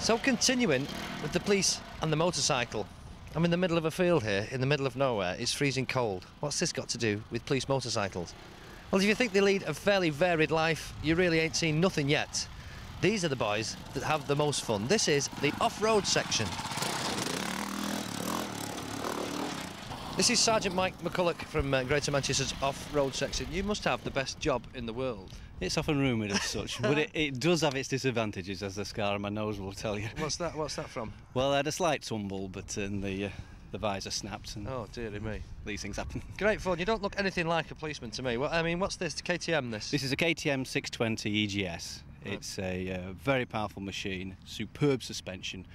So continuing with the police and the motorcycle. I'm in the middle of a field here, in the middle of nowhere. It's freezing cold. What's this got to do with police motorcycles? Well, if you think they lead a fairly varied life, you really ain't seen nothing yet. These are the boys that have the most fun. This is the off-road section. This is Sergeant Mike McCulloch from Greater Manchester's off-road section. You must have the best job in the world. It's often rumoured as such, but it does have its disadvantages, as the scar on my nose will tell you. What's that from? Well, I had a slight tumble, but the visor snapped, and oh dearie me, these things happen. Great fun. You don't look anything like a policeman to me. Well, I mean, what's this? KTM this? This is a KTM 620 EGS. It's a very powerful machine, superb suspension,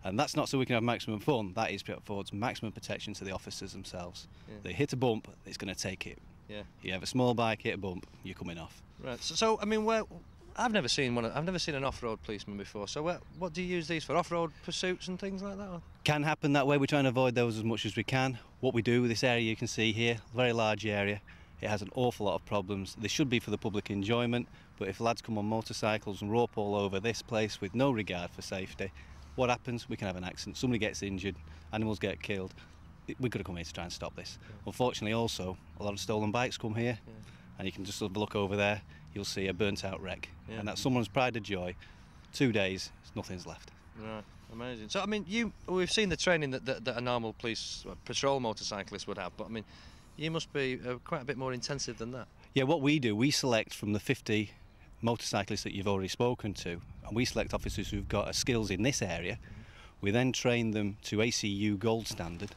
and that's not so we can have maximum fun. That is affords maximum protection to the officers themselves. Yeah. They hit a bump, it's going to take it. Yeah. You have a small bike, hit a bump, you're coming off. Right. So I mean, I've never seen an off-road policeman before. So what do you use these for? Off-road pursuits and things like that? Or? Can happen that way. We try and avoid those as much as we can. What we do with this area, you can see here, very large area. It has an awful lot of problems. They should be for the public enjoyment, but if lads come on motorcycles and rope all over this place with no regard for safety, what happens? We can have an accident. Somebody gets injured, animals get killed. We've got to come here to try and stop this. Yeah. Unfortunately, also, a lot of stolen bikes come here, and you can just have a look over there, you'll see a burnt-out wreck. And that's someone's pride and joy. 2 days, nothing's left. Right, amazing. So, I mean, we've seen the training that a normal police patrol motorcyclist would have, but, I mean, you must be quite a bit more intensive than that. Yeah, what we do, we select from the 50 motorcyclists that you've already spoken to, and we select officers who've got skills in this area. We then train them to ACU gold standard.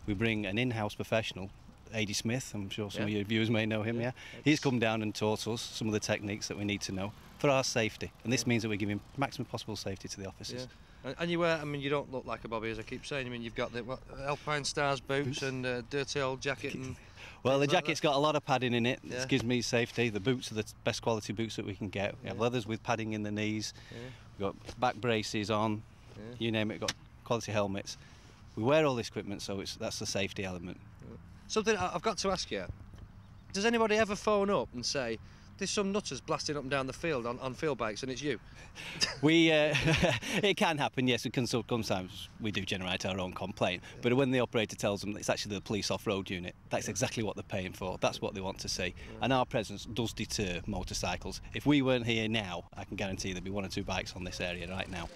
We bring an in-house professional, A.D. Smith, I'm sure some of your viewers may know him, He's come down and taught us some of the techniques that we need to know for our safety, and this means that we're giving maximum possible safety to the officers. Yeah. And you wear, I mean, you don't look like a bobby, as I keep saying. I mean, you've got the Alpine Stars boots and dirty old jacket. And well, the jacket's got a lot of padding in it. This gives me safety. The boots are the best quality boots that we can get. We have leathers with padding in the knees. We've got back braces on. You name it. We've got quality helmets. We wear all this equipment, so that's the safety element. Something I've got to ask you, does anybody ever phone up and say, there's some nutters blasting up and down the field on field bikes and it's you? It can happen, yes. Sometimes we do generate our own complaint, but when the operator tells them it's actually the police off-road unit, that's exactly what they're paying for. That's what they want to see. And our presence does deter motorcycles. If we weren't here now, I can guarantee there'd be 1 or 2 bikes on this area right now.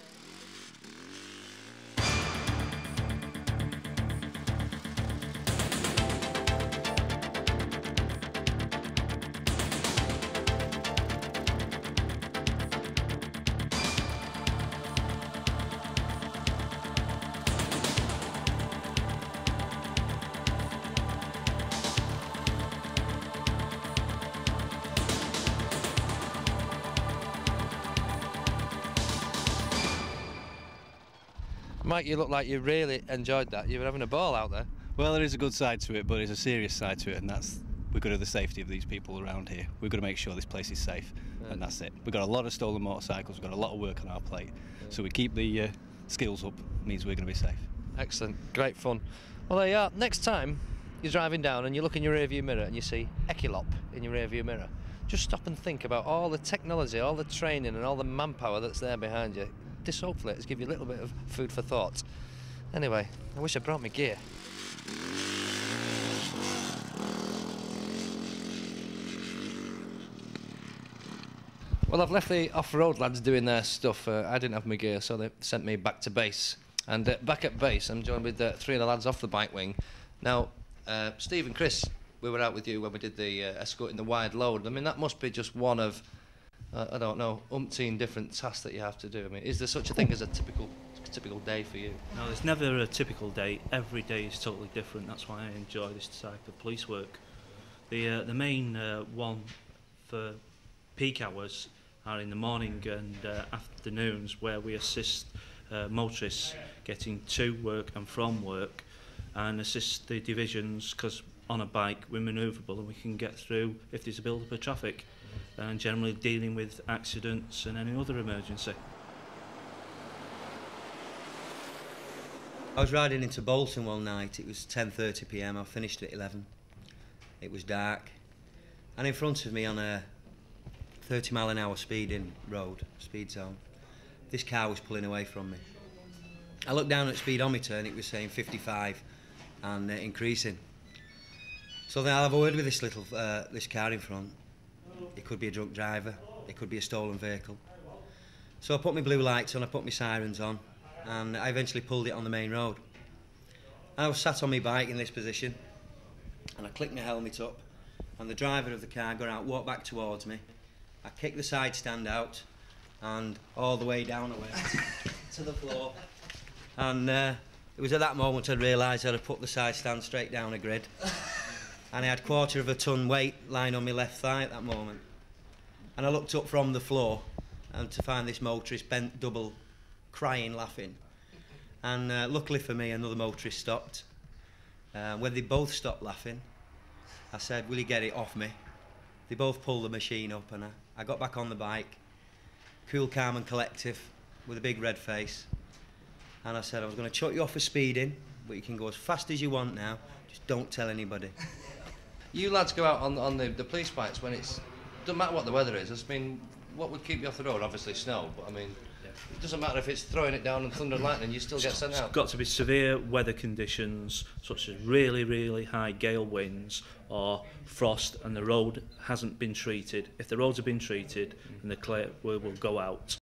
Mike, you look like you really enjoyed that. You were having a ball out there. Well, there is a good side to it, but there's a serious side to it, and that's we've got to the safety of these people around here. We've got to make sure this place is safe, and that's it. We've got a lot of stolen motorcycles, we've got a lot of work on our plate, so we keep the skills up, means we're going to be safe. Excellent, great fun. Well, there you are. Next time you're driving down and you look in your rearview mirror and you see Equilop in your rearview mirror, just stop and think about all the technology, all the training and all the manpower that's there behind you. This hopefully has given you a little bit of food for thought. Anyway, I wish I brought my gear. Well, I've left the off-road lads doing their stuff. I didn't have my gear, so they sent me back to base. And back at base, I'm joined with 3 of the lads off the bike wing. Now, Steve and Chris, we were out with you when we did the escorting the wide load. I mean, that must be just one of, I don't know, umpteen different tasks that you have to do. I mean, is there such a thing as a typical day for you? No, there's never a typical day. Every day is totally different. That's why I enjoy this type of police work. The main one for peak hours are in the morning and afternoons, where we assist motorists getting to work and from work, and assist the divisions, because on a bike we're manoeuvrable and we can get through if there's a build-up of traffic, and generally dealing with accidents and any other emergency. I was riding into Bolton one night. It was 10:30 p.m. I finished at 11. It was dark, and in front of me on a 30 mile an hour speed zone, this car was pulling away from me. I looked down at the speedometer and it was saying 55 and increasing. So then I'll have a word with this car in front. It could be a drunk driver, it could be a stolen vehicle. So I put my blue lights on, I put my sirens on, and I eventually pulled it on the main road. I was sat on my bike in this position, and I clicked my helmet up, and the driver of the car got out, walked back towards me. I kicked the side stand out, and all the way down I went to the floor. And it was at that moment I realised I'd put the side stand straight down a grid. And I had 1/4 of a ton weight lying on my left thigh at that moment. And I looked up from the floor and to find this motorist bent double, crying, laughing. And luckily for me, another motorist stopped. When they both stopped laughing, I said, "Will you get it off me?" They both pulled the machine up, and I got back on the bike, cool, calm and collective, with a big red face. And I said, "I was going to chuck you off for speeding, but you can go as fast as you want now, just don't tell anybody." You lads go out on the police bikes when it's... doesn't matter what the weather is. I mean, what would keep you off the road? Obviously snow, but I mean, it doesn't matter if it's throwing it down and thunder and lightning, you still get sent out. It's got to be severe weather conditions, such as really, really high gale winds or frost, and the road hasn't been treated. If the roads have been treated, then the clear will go out.